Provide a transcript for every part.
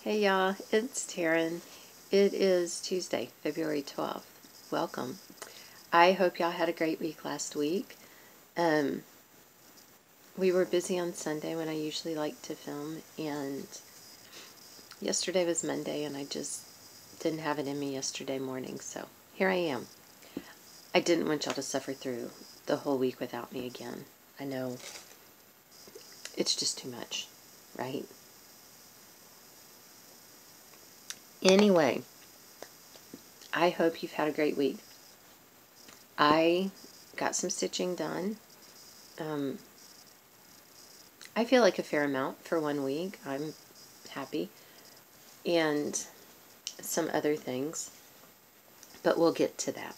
Hey y'all, it's Taryn. It is Tuesday, February 12th. Welcome. I hope y'all had a great week last week. We were busy on Sunday when I usually like to film, and yesterday was Monday and I just didn't have it in me yesterday morning, so here I am. I didn't want y'all to suffer through the whole week without me again. I know it's just too much, right? Anyway, I hope you've had a great week. I got some stitching done. I feel like a fair amount for 1 week. I'm happy. And some other things. But we'll get to that.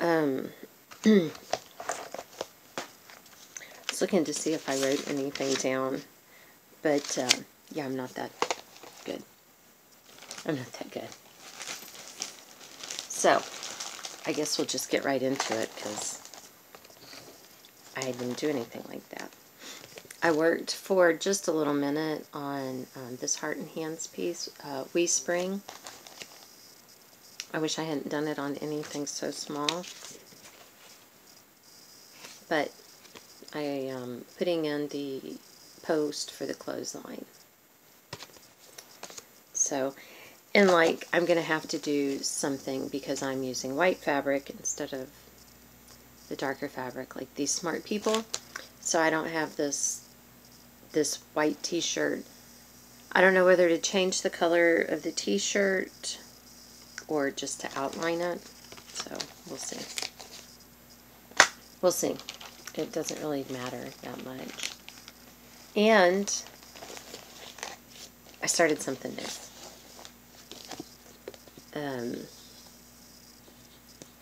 I was looking to see if I wrote anything down. But, yeah, I'm not that good. I'm not that good. So, I guess we'll just get right into it because I didn't do anything like that. I worked for just a little minute on this Heart and Hands piece, We Spring. I wish I hadn't done it on anything so small. But I am putting in the post for the clothesline. So, and like, I'm going to have to do something because I'm using white fabric instead of the darker fabric, like these smart people. So I don't have this white t-shirt. I don't know whether to change the color of the t-shirt or just to outline it. So we'll see. We'll see. It doesn't really matter that much. And I started something new.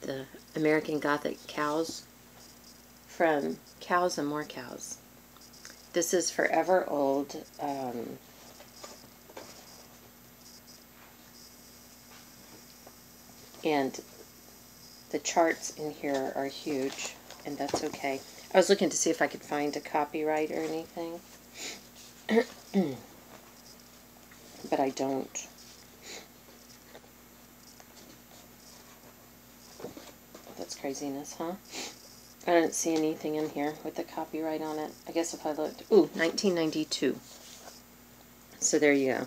The American Gothic cows from Cows and More Cows. This is forever old. And the charts in here are huge, and that's okay. I was looking to see if I could find a copyright or anything. But I don't. That's craziness, huh? I don't see anything in here with the copyright on it. I guess if I looked... Ooh, 1992. So there you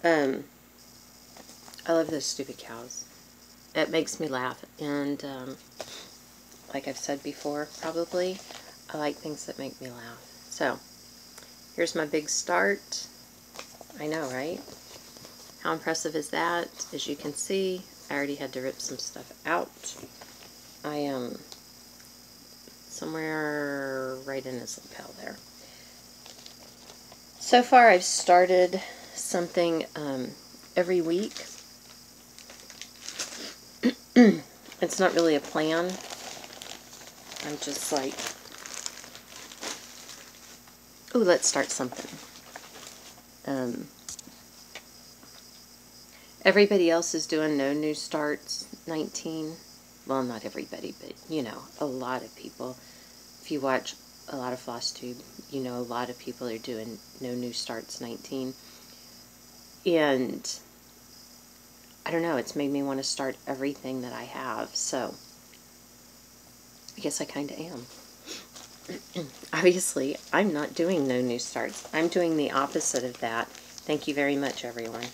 go. I love those stupid cows. It makes me laugh. And, like I've said before, probably, I like things that make me laugh. So, here's my big start. I know, right? How impressive is that? As you can see, I already had to rip some stuff out. I am somewhere right in his lapel there. So far, I've started something every week. It's not really a plan. I'm just like, ooh, let's start something. Everybody else is doing no new starts 19. Well, not everybody, but, you know, a lot of people. If you watch a lot of Floss Tube, you know a lot of people are doing no new starts 19. And I don't know, it's made me want to start everything that I have, so I guess I kind of am. Obviously, I'm not doing no new starts. I'm doing the opposite of that. Thank you very much, everyone.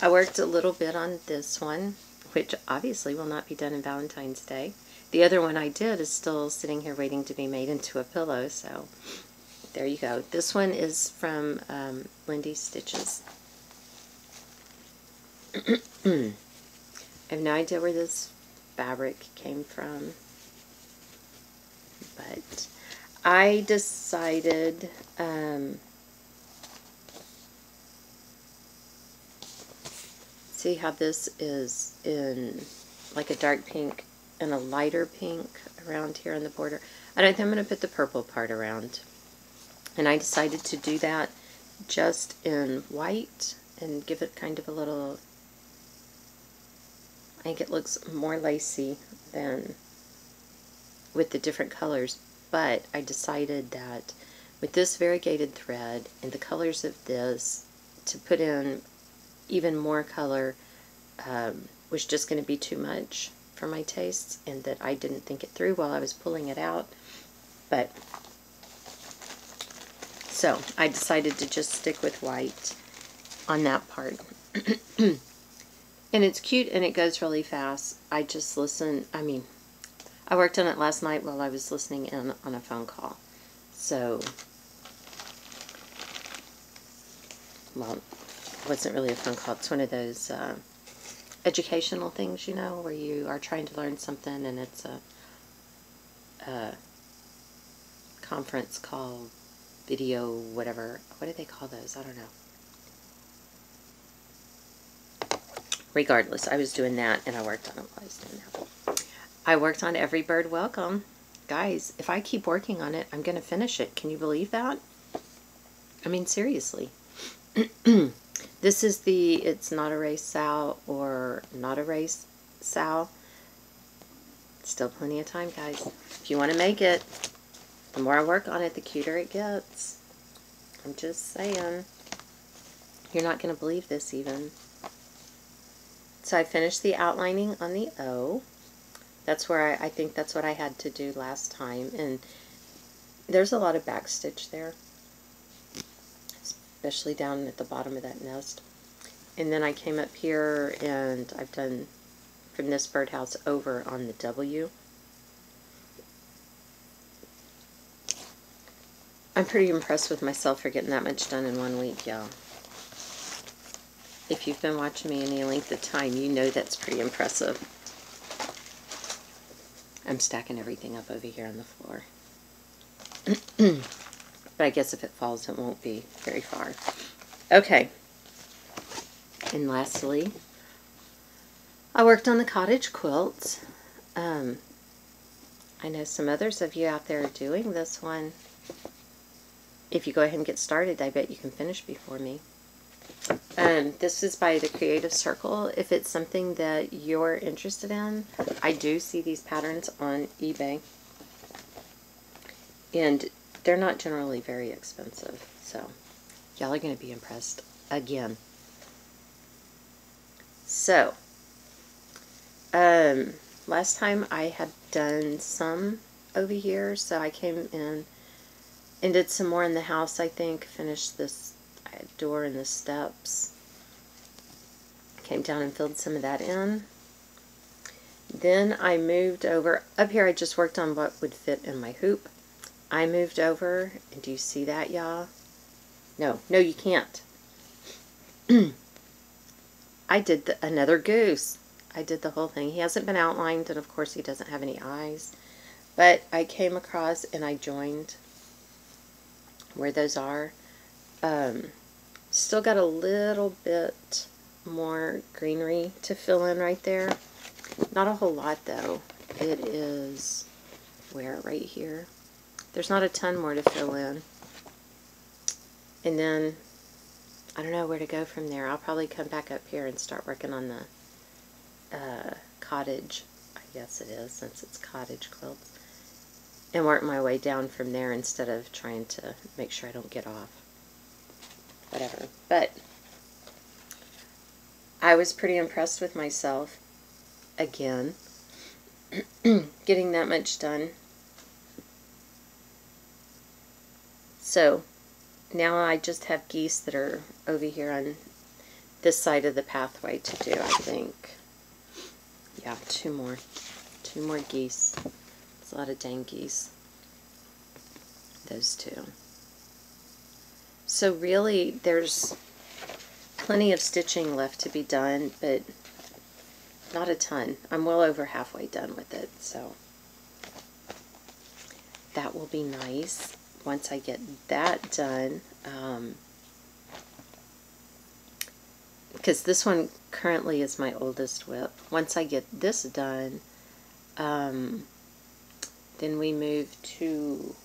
I worked a little bit on this one, which obviously will not be done in Valentine's Day. The other one I did is still sitting here waiting to be made into a pillow, so there you go. This one is from Lindy's Stitches. I have no idea where this fabric came from, but I decided see how this is in like a dark pink and a lighter pink around here on the border. I don't think I'm going to put the purple part around. And I decided to do that just in white and give it kind of a little, I think it looks more lacy than with the different colors. But I decided that with this variegated thread and the colors of this, to put in even more color was just going to be too much for my tastes, and that I didn't think it through while I was pulling it out. But so I decided to just stick with white on that part. And it's cute and it goes really fast. I just listen, I worked on it last night while I was listening in on a phone call. So, well, it wasn't really a phone call. It's one of those educational things, you know, where you are trying to learn something and it's a conference call, video, whatever. What do they call those? I don't know. Regardless, I was doing that, and I worked on it while I was doing that. I worked on Every Bird Welcome. Guys, if I keep working on it, I'm going to finish it. Can you believe that? I mean, seriously. This is the It's Not a Race Sal or Not a Race Sal. Still plenty of time, guys. If you want to make it, the more I work on it, the cuter it gets. I'm just saying. You're not going to believe this even. So I finished the outlining on the O. That's where I think that's what I had to do last time. And there's a lot of back stitch there, especially down at the bottom of that nest. And then I came up here and I've done from this birdhouse over on the W. I'm pretty impressed with myself for getting that much done in 1 week, y'all. If you've been watching me any length of time, you know that's pretty impressive. I'm stacking everything up over here on the floor. But I guess if it falls, it won't be very far. Okay. And lastly, I worked on the cottage quilts. I know some others of you out there are doing this one. If you go ahead and get started, I bet you can finish before me. This is by the Creative Circle. If it's something that you're interested in, I do see these patterns on eBay. And they're not generally very expensive. So, y'all are going to be impressed again. So, last time I had done some over here. So I came in and did some more in the house, I think. Finished this door and the steps. Came down and filled some of that in. Then I moved over. Up here I just worked on what would fit in my hoop. I moved over, and do you see that, y'all? No, you can't. I did another goose. I did the whole thing. He hasn't been outlined, and of course he doesn't have any eyes. But I came across and I joined where those are. Still got a little bit more greenery to fill in right there. Not a whole lot though. It is, where, right here. There's not a ton more to fill in. And then, I don't know where to go from there. I'll probably come back up here and start working on the cottage, I guess it is, since it's cottage quilts. And work my way down from there instead of trying to make sure I don't get off. Whatever. But I was pretty impressed with myself again, getting that much done. So now I just have geese that are over here on this side of the pathway to do, I think. Yeah, two more geese. It's a lot of dang geese. Those two. So really, there's plenty of stitching left to be done, but not a ton. I'm well over halfway done with it, so that will be nice once I get that done. Because this one currently is my oldest whip. Once I get this done, then we move to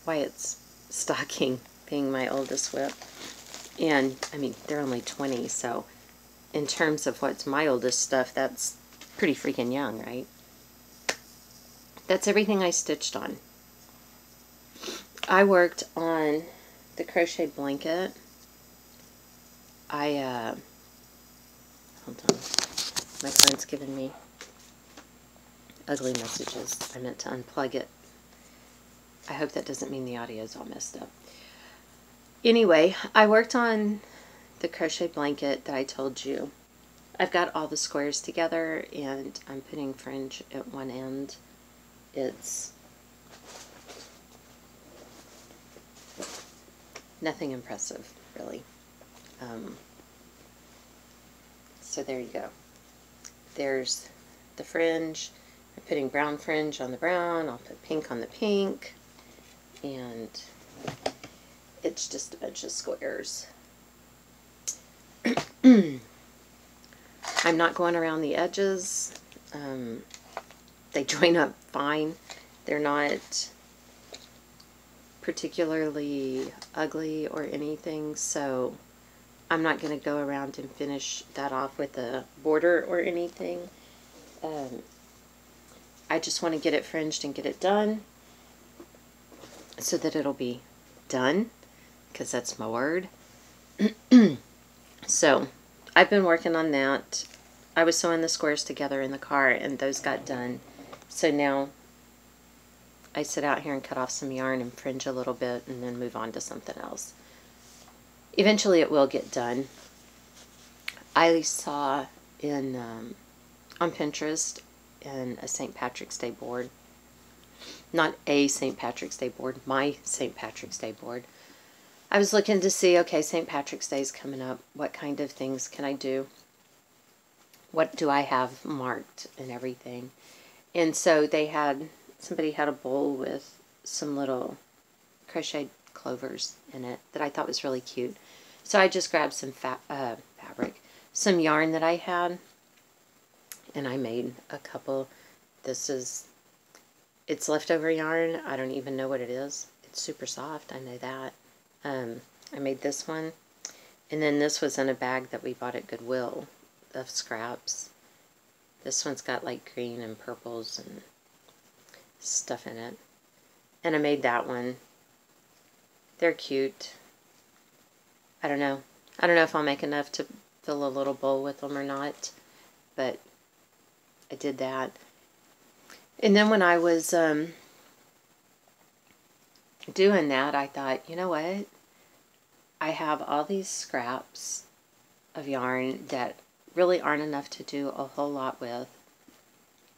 Wyatt's stocking being my oldest whip. And, I mean, they're only 20, so in terms of what's my oldest stuff, that's pretty freaking young, right? That's everything I stitched on. I worked on the crochet blanket. hold on. My phone's giving me ugly messages. I meant to unplug it. I hope that doesn't mean the audio's all messed up. Anyway, I worked on the crochet blanket that I told you. I've got all the squares together and I'm putting fringe at one end. It's nothing impressive, really. So there you go. There's the fringe. I'm putting brown fringe on the brown. I'll put pink on the pink. And it's just a bunch of squares. I'm not going around the edges. They join up fine. They're not particularly ugly or anything, so I'm not going to go around and finish that off with a border or anything. I just want to get it fringed and get it done so that it'll be done, because that's my word. So I've been working on that. I was sewing the squares together in the car and those got done. So now I sit out here and cut off some yarn and fringe a little bit and then move on to something else. Eventually it will get done. I saw in on Pinterest in a St. Patrick's Day board. Not a St. Patrick's Day board, my St. Patrick's Day board. I was looking to see, okay, St. Patrick's Day is coming up. What kind of things can I do? What do I have marked and everything? And so they had, somebody had a bowl with some little crocheted clovers in it that I thought was really cute. So I just grabbed some fabric, some yarn that I had, and I made a couple. This is, it's leftover yarn. I don't even know what it is. It's super soft, I know that. I made this one, and then this was in a bag that we bought at Goodwill of scraps. This one's got like green and purples and stuff in it. And I made that one. They're cute. I don't know. I don't know if I'll make enough to fill a little bowl with them or not, but I did that. And then when I was doing that, I thought, you know what? I have all these scraps of yarn that really aren't enough to do a whole lot with.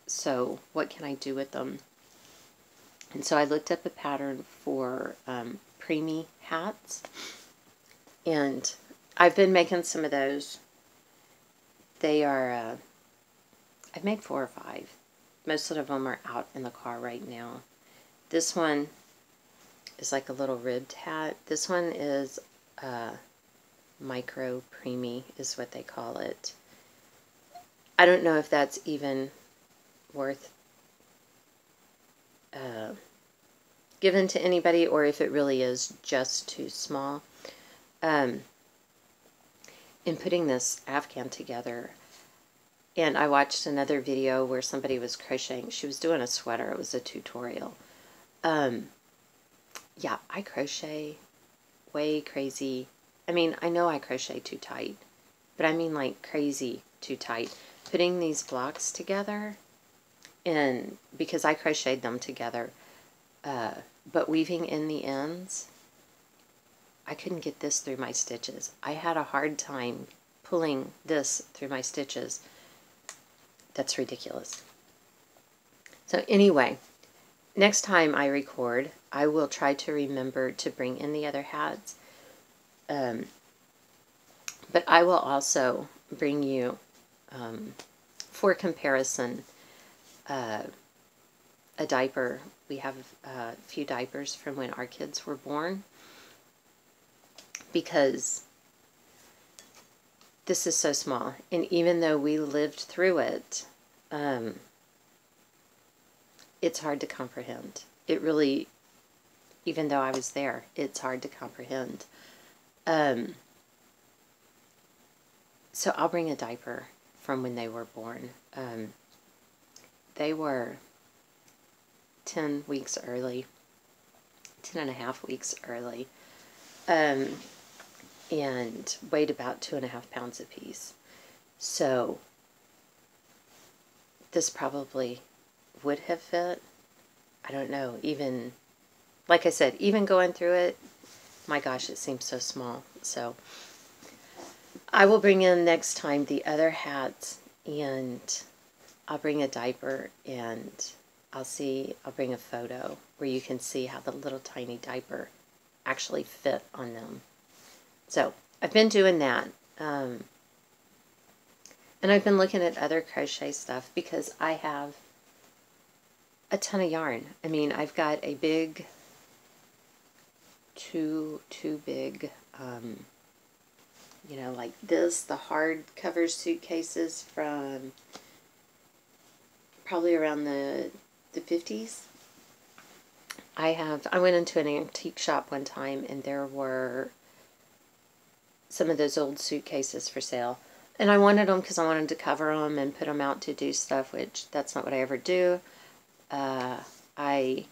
So what can I do with them? And so I looked up a pattern for preemie hats. And I've been making some of those. They are, I've made 4 or 5. Most of them are out in the car right now. This one is like a little ribbed hat. This one is micro preemie is what they call it. I don't know if that's even worth given to anybody or if it really is just too small. In putting this Afghan together, and I watched another video where somebody was crocheting. She was doing a sweater. It was a tutorial. Yeah, I crochet way crazy. I mean, I know I crochet too tight, but I mean like crazy too tight. Putting these blocks together, and because I crocheted them together, but weaving in the ends, I couldn't get this through my stitches. I had a hard time pulling this through my stitches. That's ridiculous. So anyway, next time I record, I will try to remember to bring in the other hats. But I will also bring you, for comparison, a diaper. We have a few diapers from when our kids were born, because this is so small. And even though we lived through it, it's hard to comprehend. It really, even though I was there, it's hard to comprehend. So I'll bring a diaper from when they were born. They were 10 weeks early, 10 and a half weeks early. and weighed about 2.5 pounds apiece. So this probably would have fit. I don't know, even, like I said, even going through it, my gosh, it seems so small. So I will bring in next time the other hats, and I'll bring a diaper, and I'll bring a photo where you can see how the little tiny diaper actually fit on them. So I've been doing that. And I've been looking at other crochet stuff because I have a ton of yarn. I mean, I've got a big, two big, you know, like this, the hard cover suitcases from probably around the 50s. I went into an antique shop one time, and there were some of those old suitcases for sale. And I wanted them because I wanted to cover them and put them out to do stuff, which that's not what I ever do. I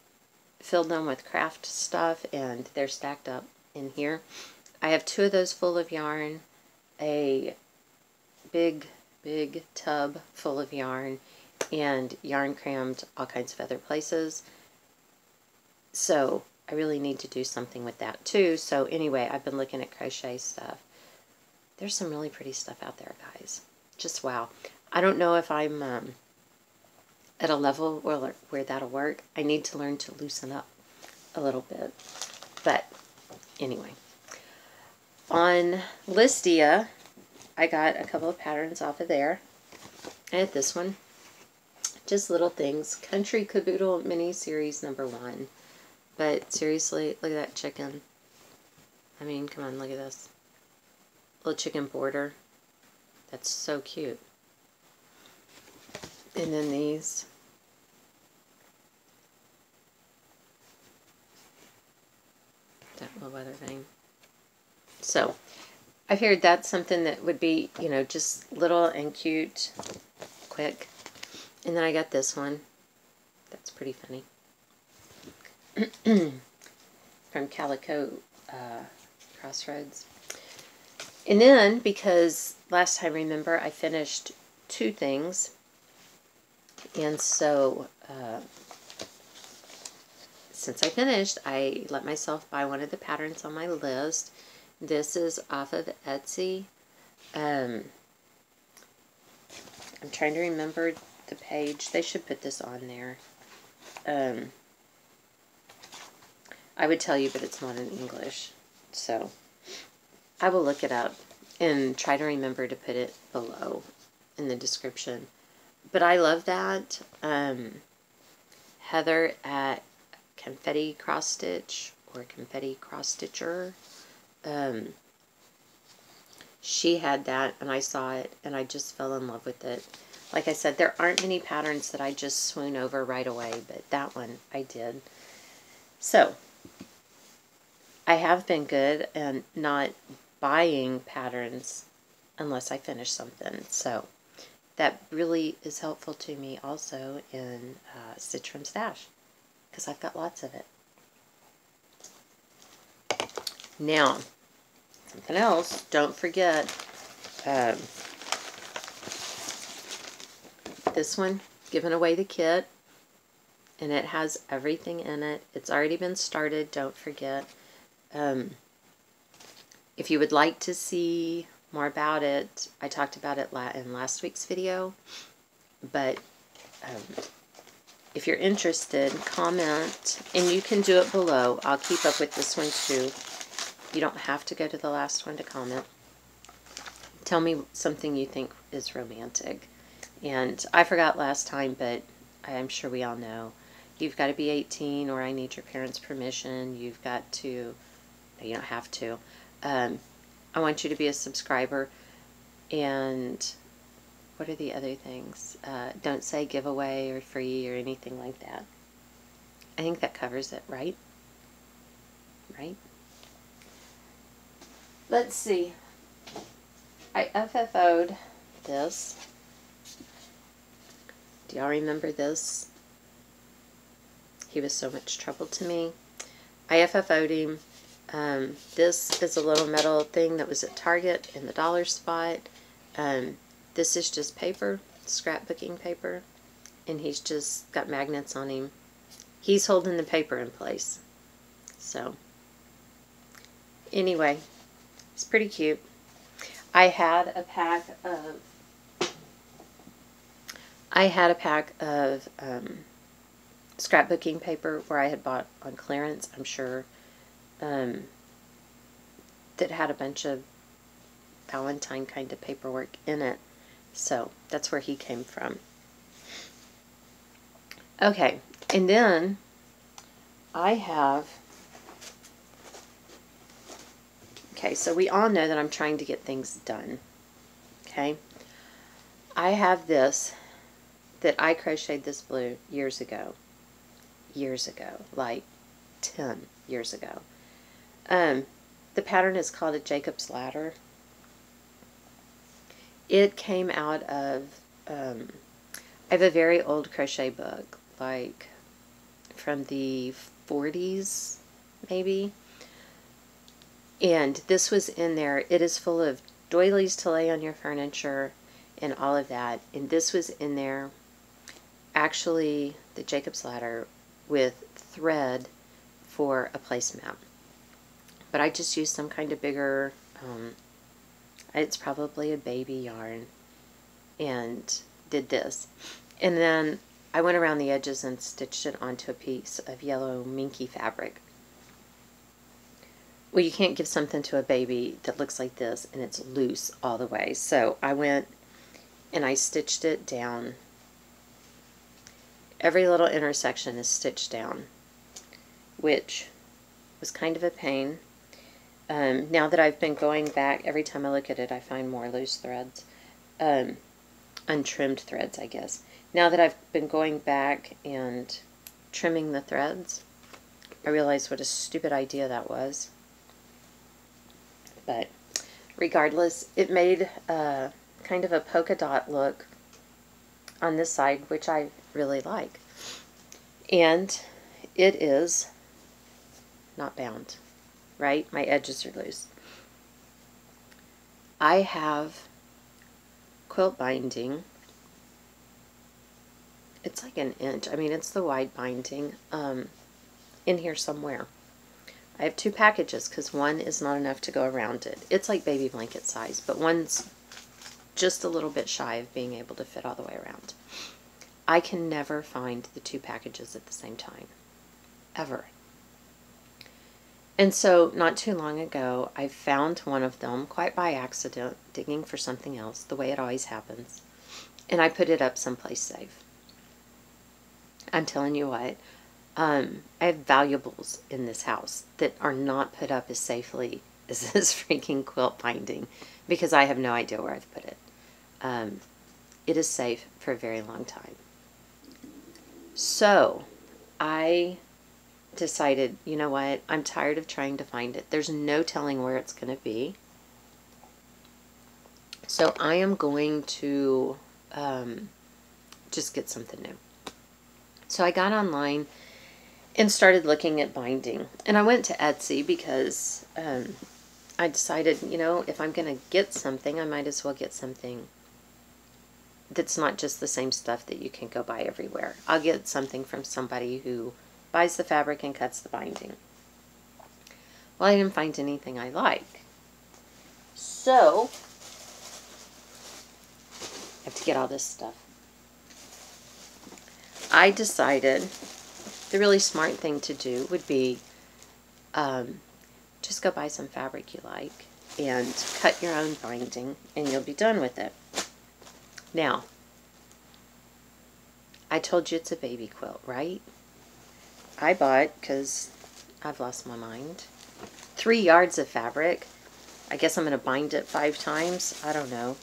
filled them with craft stuff, and they're stacked up in here. I have 2 of those full of yarn, a big tub full of yarn, and yarn crammed all kinds of other places. So I really need to do something with that too. So anyway, I've been looking at crochet stuff. There's some really pretty stuff out there, guys. Just wow. I don't know if I'm at a level where that'll work. I need to learn to loosen up a little bit. But anyway, on Listia, I got a couple of patterns off of there. I had this one. Just little things. Country Caboodle Mini Series #1. But seriously, look at that chicken. I mean, come on, look at this. Little chicken border. That's so cute. And then these. That little other thing. So, I figured that's something that would be, you know, just little and cute, quick. And then I got this one. That's pretty funny. From Calico Crossroads. And then, because last time, remember, I finished 2 things. And so, since I finished, I let myself buy one of the patterns on my list. This is off of Etsy. I'm trying to remember the page. They should put this on there. I would tell you, but it's not in English. So, I will look it up and try to remember to put it below in the description. But I love that. Heather at Confetti Cross Stitch, or Confetti Cross Stitcher, she had that, and I saw it, and I just fell in love with it. Like I said, there aren't many patterns that I just swoon over right away, but that one I did. So, I have been good and not buying patterns unless I finish something. So, that really is helpful to me also in Stitch from Stash, because I've got lots of it. Now, something else, don't forget this one, Giving Away the Kit, and it has everything in it. It's already been started, don't forget. If you would like to see more about it, I talked about it in last week's video, but if you're interested, comment, and you can do it below. I'll keep up with this one too. You don't have to go to the last one to comment. Tell me something you think is romantic. And I forgot last time, but I'm sure we all know. You've got to be 18, or I need your parents' permission. You've got to, no, you don't have to. I want you to be a subscriber. And what are the other things? Don't say giveaway or free or anything like that. I think that covers it, right? Right? Let's see. I FFO'd this. Do y'all remember this? He was so much trouble to me. I FFO'd him, This is a little metal thing that was at Target in the dollar spot. This is just paper, scrapbooking paper, and he's just got magnets on him. He's holding the paper in place. So, anyway, it's pretty cute. I had a pack of scrapbooking paper where I had bought on clearance, I'm sure, that had a bunch of Valentine kind of paperwork in it. So that's where he came from. Okay, and then I have, okay, so we all know that I'm trying to get things done. Okay, I have this that I crocheted this blue years ago, like 10 years ago. The pattern is called a Jacob's Ladder. It came out of, I have a very old crochet book, like from the 40s, maybe. And this was in there. It is full of doilies to lay on your furniture and all of that. And this was in there, actually, the Jacob's Ladder with thread for a placemat. But I just used some kind of bigger, it's probably a baby yarn, and did this. And then I went around the edges and stitched it onto a piece of yellow minky fabric. Well, you can't give something to a baby that looks like this and it's loose all the way. So I went and I stitched it down. Every little intersection is stitched down, which was kind of a pain. Now that I've been going back, every time I look at it, I find more loose threads. Untrimmed threads, I guess. Now that I've been going back and trimming the threads, I realize what a stupid idea that was. But regardless, it made kind of a polka dot look on this side, which I really like. And it is not bound, right? My edges are loose. I have quilt binding. It's like an inch. I mean, it's the wide binding in here somewhere. I have two packages because one is not enough to go around it. It's like baby blanket size, but one's just a little bit shy of being able to fit all the way around. I can never find the two packages at the same time, ever. And so not too long ago, I found one of them quite by accident, digging for something else, the way it always happens, and I put it up someplace safe. I'm telling you what, I have valuables in this house that are not put up as safely as this freaking quilt binding because I have no idea where I've put it. It is safe for a very long time. So I decided, you know what, I'm tired of trying to find it. There's no telling where it's going to be. So I am going to just get something new. So I got online and started looking at binding. And I went to Etsy because I decided, you know, if I'm going to get something, I might as well get something that's not just the same stuff that you can go buy everywhere. I'll get something from somebody who buys the fabric and cuts the binding. Well, I didn't find anything I like. So I have to get all this stuff. I decided the really smart thing to do would be just go buy some fabric you like and cut your own binding and you'll be done with it. Now, I told you it's a baby quilt, right? I bought, because I've lost my mind, 3 yards of fabric. I guess I'm going to bind it 5 times. I don't know.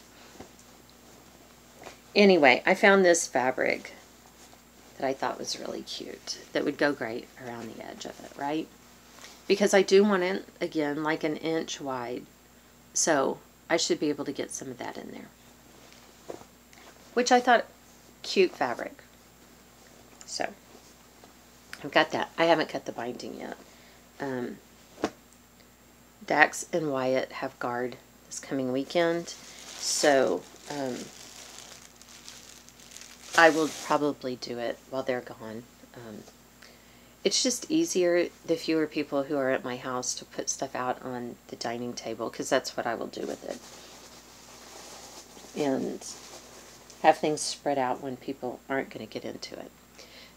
Anyway, I found this fabric that I thought was really cute, that would go great around the edge of it, right? Because I do want it, again, like an inch wide. So I should be able to get some of that in there. Which I thought, cute fabric. So I've got that. I haven't cut the binding yet. Dax and Wyatt have guard this coming weekend, so I will probably do it while they're gone. It's just easier, the fewer people who are at my house, to put stuff out on the dining table, because that's what I will do with it. And have things spread out when people aren't going to get into it.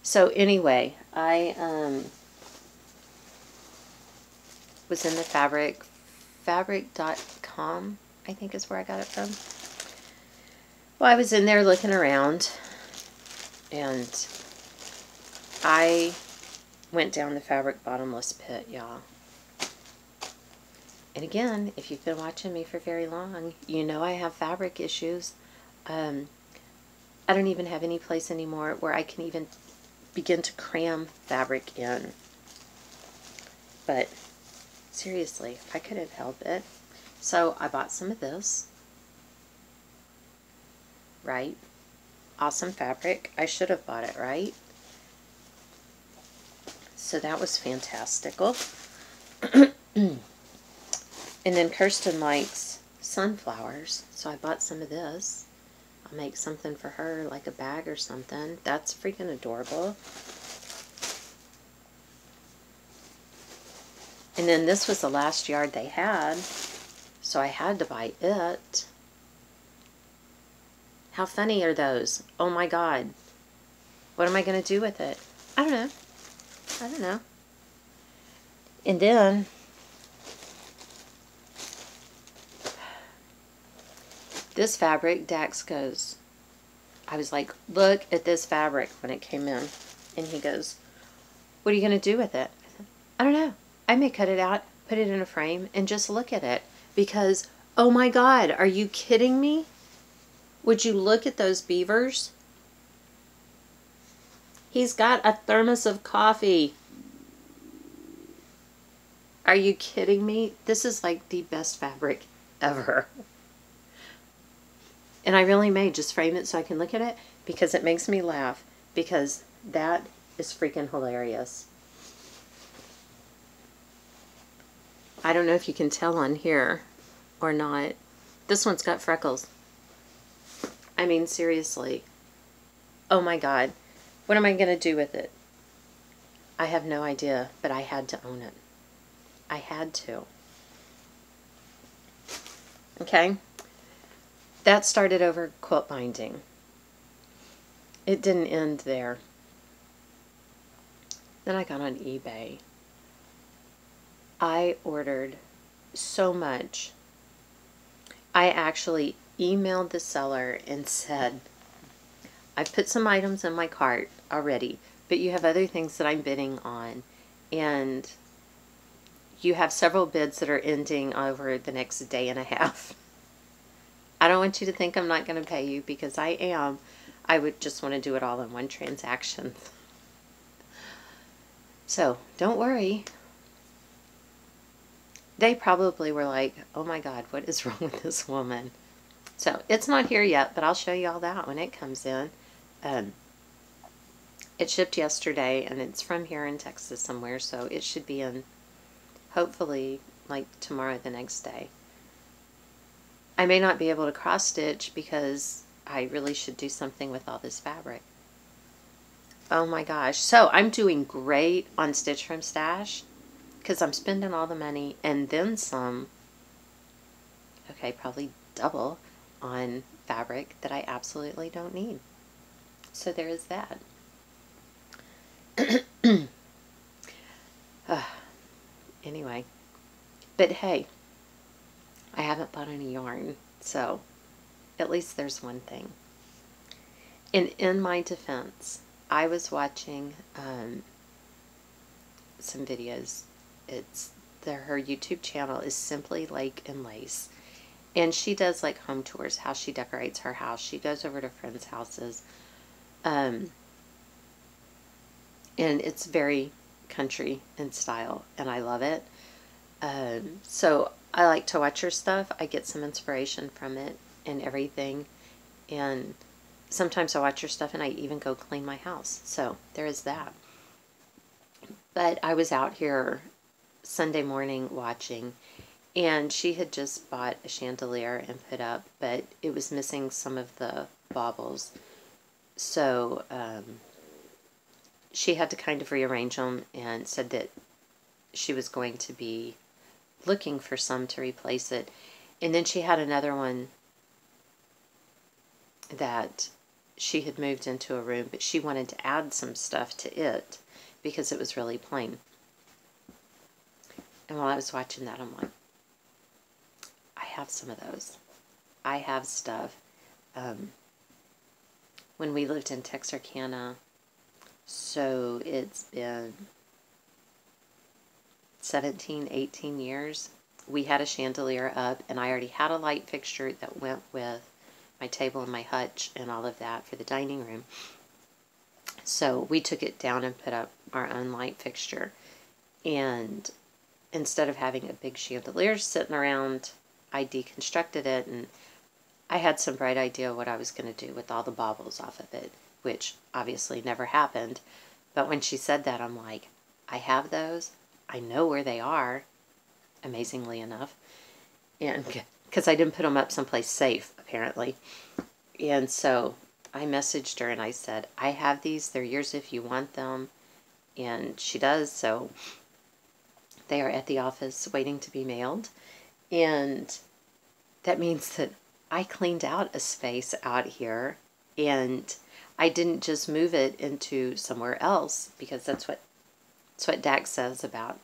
So anyway, I was in the fabric.com, I think is where I got it from. Well, I was in there looking around, and I went down the fabric bottomless pit, y'all. And again, if you've been watching me for very long, you know I have fabric issues. I don't even have any place anymore where I can even begin to cram fabric in. But seriously, I couldn't help it. So I bought some of this. Right? Awesome fabric. I should have bought it, right? So that was fantastical. And then Kirsten likes sunflowers, so I bought some of this. I'll make something for her, like a bag or something. That's freaking adorable. And then this was the last yard they had, so I had to buy it. How funny are those? Oh my God. What am I going to do with it? I don't know. I don't know. And then this fabric, Dax goes, I was like, look at this fabric when it came in. And he goes, what are you going to do with it? I said, I don't know. I may cut it out, put it in a frame, and just look at it. Because, oh my God, are you kidding me? Would you look at those beavers? He's got a thermos of coffee. Are you kidding me? This is like the best fabric ever. And I really may just frame it so I can look at it, because it makes me laugh, because that is freaking hilarious. I don't know if you can tell on here or not. This one's got freckles. I mean, seriously. Oh my God. What am I going to do with it? I have no idea, but I had to own it. I had to. Okay? That started over quilt binding. It didn't end there. Then I got on eBay. I ordered so much. I actually emailed the seller and said, I've put some items in my cart already, but you have other things that I'm bidding on, and you have several bids that are ending over the next day and a half. I don't want you to think I'm not going to pay you, because I am. I would just want to do it all in one transaction. So, don't worry. They probably were like, oh my God, what is wrong with this woman? So, it's not here yet, but I'll show you all that when it comes in. It shipped yesterday, and it's from here in Texas somewhere, so it should be in, hopefully, like tomorrow, the next day. I may not be able to cross stitch, because I really should do something with all this fabric. Oh my gosh. So I'm doing great on Stitch from Stash, because I'm spending all the money and then some. Okay, probably double on fabric that I absolutely don't need. So there is that. Anyway, but hey, I haven't bought any yarn, so at least there's one thing. And in my defense, I was watching some videos. Her YouTube channel is Simply Lake and Lace, and she does like home tours, how she decorates her house. She goes over to friends' houses, and it's very country in style, and I love it. So I like to watch her stuff. I get some inspiration from it and everything, and sometimes I watch her stuff and I even go clean my house. So there is that. But I was out here Sunday morning watching, And she had just bought a chandelier and put up, but it was missing some of the baubles. So she had to kind of rearrange them and said that she was going to be looking for some to replace it. And then she had another one that she had moved into a room, but she wanted to add some stuff to it because it was really plain. And while I was watching that, I'm like, I have some of those. I have stuff. When we lived in Texarkana, so it's been 17, 18 years, we had a chandelier up, and I already had a light fixture that went with my table and my hutch and all of that for the dining room. So we took it down and put up our own light fixture. And instead of having a big chandelier sitting around, I deconstructed it, and I had some bright idea what I was going to do with all the baubles off of it, which obviously never happened. But when she said that, I'm like, I have those. I know where they are, amazingly enough. And because I didn't put them up someplace safe, apparently. And so I messaged her and I said, I have these. They're yours if you want them. And she does. So they are at the office waiting to be mailed. And that means that I cleaned out a space out here, and I didn't just move it into somewhere else, because that's what Dax says about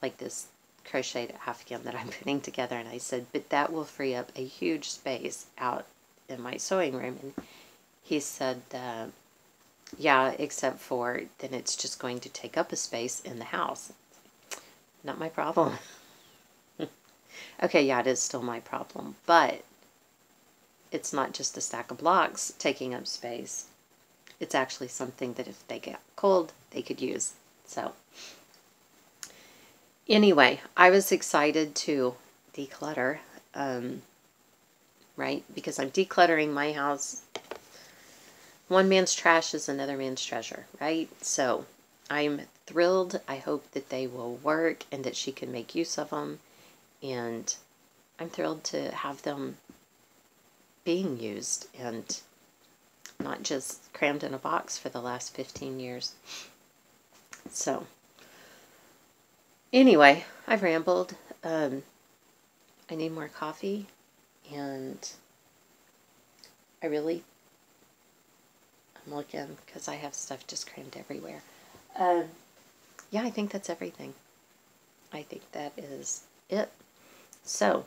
like this crocheted afghan that I'm putting together. And I said, but that will free up a huge space out in my sewing room. And he said, yeah, except for then it's just going to take up a space in the house. Not my problem. Okay, yeah, it is still my problem, but it's not just a stack of blocks taking up space. It's actually something that if they get cold, they could use. So anyway, I was excited to declutter, right? Because I'm decluttering my house. One man's trash is another man's treasure, right? So I'm thrilled. I hope that they will work and that she can make use of them. And I'm thrilled to have them being used and not just crammed in a box for the last 15 years. So anyway, I've rambled. I need more coffee, and I'm looking because I have stuff just crammed everywhere. Yeah, I think that's everything. I think that is it. So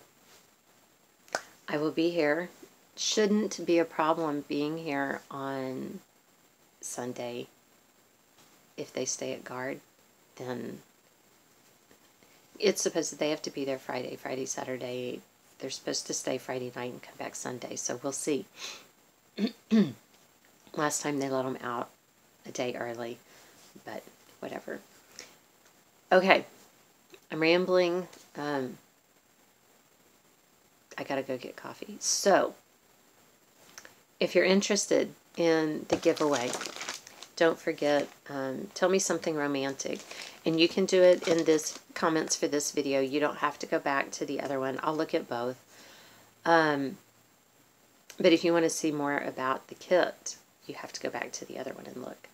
I will be here. Shouldn't be a problem being here on Sunday. If they stay at guard, then it's supposed that they have to be there Friday, Saturday. They're supposed to stay Friday night and come back Sunday, so we'll see. Last time they let them out a day early, but whatever. Okay, I'm rambling. I gotta go get coffee. So, if you're interested in the giveaway, don't forget, tell me something romantic. And you can do it in this comments for this video. You don't have to go back to the other one. I'll look at both. But if you want to see more about the kit, you have to go back to the other one and look.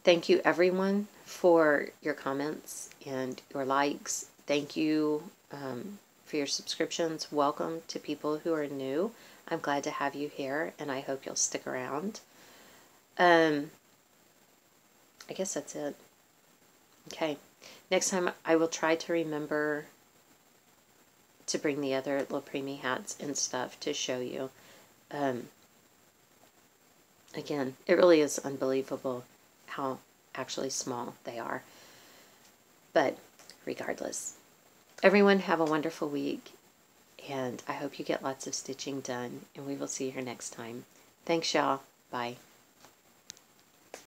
Thank you, everyone, for your comments and your likes. Thank you for your subscriptions. Welcome to people who are new. I'm glad to have you here, and I hope you'll stick around. I guess that's it. Okay. Next time I will try to remember to bring the other little preemie hats and stuff to show you. Again, it really is unbelievable how actually small they are. But regardless, everyone have a wonderful week, and I hope you get lots of stitching done, and we will see you here next time. Thanks, y'all. Bye.